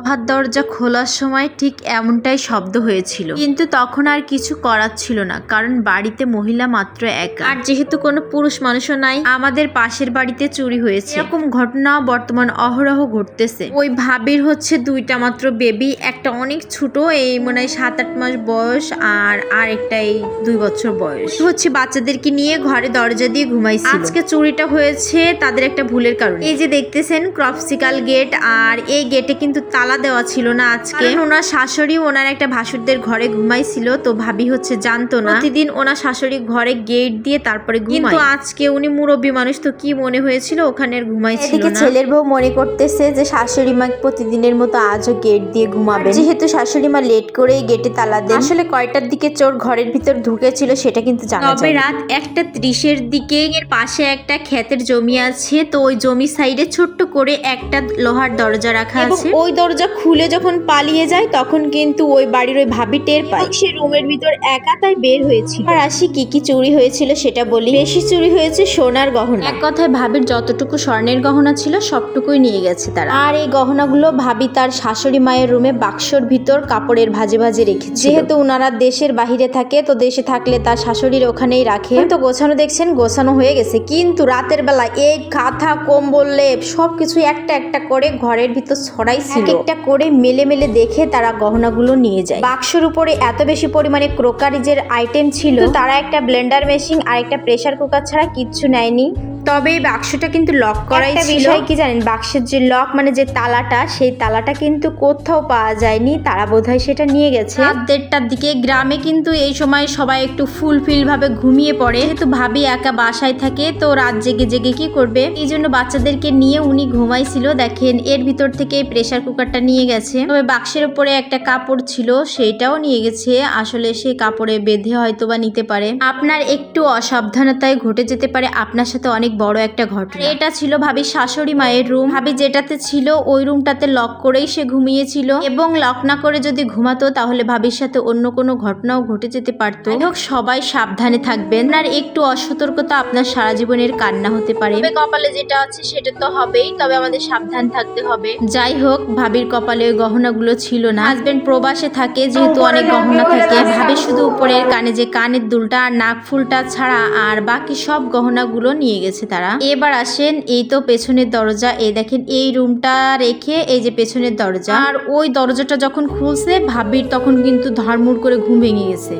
হাত দরজা খোলার সময় ঠিক এমনটাই শব্দ হয়েছিল, কিন্তু তখন আর কিছু করার ছিল না, কারণ বাড়িতে মহিলা মাত্র একা, আর যেহেতু কোনো পুরুষ মানুষও নাই। আমাদের পাশের বাড়িতে চুরি হয়েছে, এরকম ঘটনা বর্তমান অহরহ ঘটতেছে। ওই ভাবির হচ্ছে দুইটা মাত্র বেবি, একটা অনেক ছোট, এই মনে হয় 7-8 মাস বয়স, আর আরেকটা এই 2 বছর বয়স। হচ্ছে বাচ্চাদেরকে নিয়ে ঘরে দরজা দিয়ে ঘুমাইছিল। আজকে চুরিটা হয়েছে তাদের একটা ভুলের কারণে। এই যে দেখতেছেন ক্রপসিকাল গেট, আর এই গেটে কিন্তু তালা দেওয়া ছিল না আজকে। ওনার শাশুড়ি ওনার একটা ভাসুরদের ঘরে ঘুমাইছিল, তো ভাবি হচ্ছে জানতো না। প্রতিদিন ওনার শাশুড়ি ঘরে গেট দিয়ে তারপরে ঘুমায়, কিন্তু আজকে উনি মুরব্বী মানুষ, তো কি মনে হয়েছিল ওখানে আর ঘুমাইছিল না। এদিকে ছেলের বউ মনে করতেছে যে শাশুড়ি মা প্রতিদিনের মতো আজও গেট দিয়ে ঘুমাবে, যেহেতু শাশুড়ি মা লেট করেই গেটে তালা দেন। আসলে কয়টার দিকে চোর ঘরের ভিতর ঢুকেছিল সেটা কিন্তু জানা যায়। তবে রাত 1:30-এর দিকে এর পাশে একটা ক্ষেতের জমি আছে, তো ওই জমি সাইডে ছোট্ট করে একটা লোহার দরজা রাখা আছে। ওই দরজা খুলে যখন পালিয়ে যায় তখন কিন্তু ওই বাড়ির ওই ভাবি টের পায়। সে রুমের ভিতর একা, তাই বের হয়েছিল। আর আসি কি কি চুরি হয়েছিল সেটা বলি। বেশি চুরি হয়েছে সোনার গহনা। এক কথায় ভাবির যতটুকু স্বর্ণের গহনা ছিল সবটুকুই নিয়ে গেছে তারা। আর এই গহনাগুলো ভাবি তার শাশুড়ি মায়ের রুমে বাক্সর ভিতর কাপড়ের ভাঁজে ভাঁজে রেখেছে। যেহেতু ওনারা দেশের বাহিরে থাকে, তো দেশে থাকলে তার শাশুড়ির ওখানেই রাখে। তো গোছানো দেখছেন, গোছানো হয়ে গেছে, কিন্তু রাতের বেলা এই কাঁথা কম্বল লেপ সবকিছু একটা একটা করে ঘরের ভিতর ছড়াইছিল। একটা করে মেলে মেলে দেখে তারা গহনাগুলো নিয়ে যায়। বাক্সর উপরে এত বেশি পরিমাণে ক্রোকারিজের আইটেম ছিল, তারা একটা ব্লেন্ডার মেশিন আর একটা প্রেসার কুকার ছাড়া কিচ্ছু নেয়নি। তবে এই বাক্সটা কিন্তু লক করাই ছিল। বিষয় কি জানেন, বাক্সের যে লক মানে যে তালাটা, সেই তালাটা কিন্তু কোথাও পাওয়া যায়নি, তারা বোধহয় সেটা নিয়ে গেছে। রাত 1:30টার দিকে গ্রামে কিন্তু এই সময় সবাই একটু ফুলফিল ভাবে ঘুমিয়ে পড়ে, যেহেতু ভাবি একা বাসায় থাকে, তো রাত জেগে জেগে কি করবে, এই জন্য বাচ্চাদেরকে নিয়ে উনি ঘুমাইছিল। দেখেন এর ভিতর থেকে প্রেসার কুকারটা নিয়ে গেছে। তবে বাক্সের উপরে একটা কাপড় ছিল, সেইটাও নিয়ে গেছে। আসলে সেই কাপড়ে বেঁধে হয়তো বা নিতে পারে। আপনার একটু অসাবধানতায় ঘটে যেতে পারে আপনার সাথে অনেক বড় একটা ঘটনা। এটা ছিল ভাবির শাশুড়ি মায়ের রুম। ভাবি যেটাতে ছিল ওই রুমটাতে লক করেই সে ঘুমিয়েছিল, এবং লক না করে যদি ঘুমাতো তাহলে ভাবির সাথে অন্য কোনো ঘটনাও ঘটে যেতে পারতো। সবাই সাবধানে থাকবেন, আর একটু অসতর্কতা আপনার সারা জীবনের কান্না হতে পারে। কপালে যেটা আছে সেটা তো হবেই, তবে আমাদের সাবধান থাকতে হবে। যাই হোক, ভাবির কপালে ওই গহনাগুলো ছিল না। হাজবেন্ড প্রবাসে থাকে, যেহেতু অনেক গহনা থাকে। ভাবি শুধু উপরের কানে যে কানের দুলটা আর নাক ফুলটা ছাড়া আর বাকি সব গহনাগুলো নিয়ে গেছে তারা। এবার আসেন, এই তো পেছনের দরজা, এই দেখেন এই রুমটা রেখে এই যে পেছনের দরজা, আর ওই দরজাটা যখন খুলছে ভাবির তখন কিন্তু ধড়মুড় করে ঘুম ভেঙে গেছে।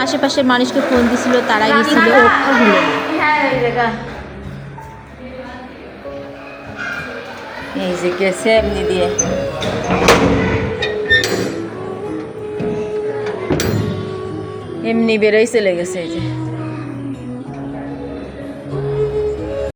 আশেপাশের মানুষকে ফোন দিছিল, তারা গেছিল, এই যে গেছে এমনি দিয়ে এমনি বেরোই চলে গেছে। এই যে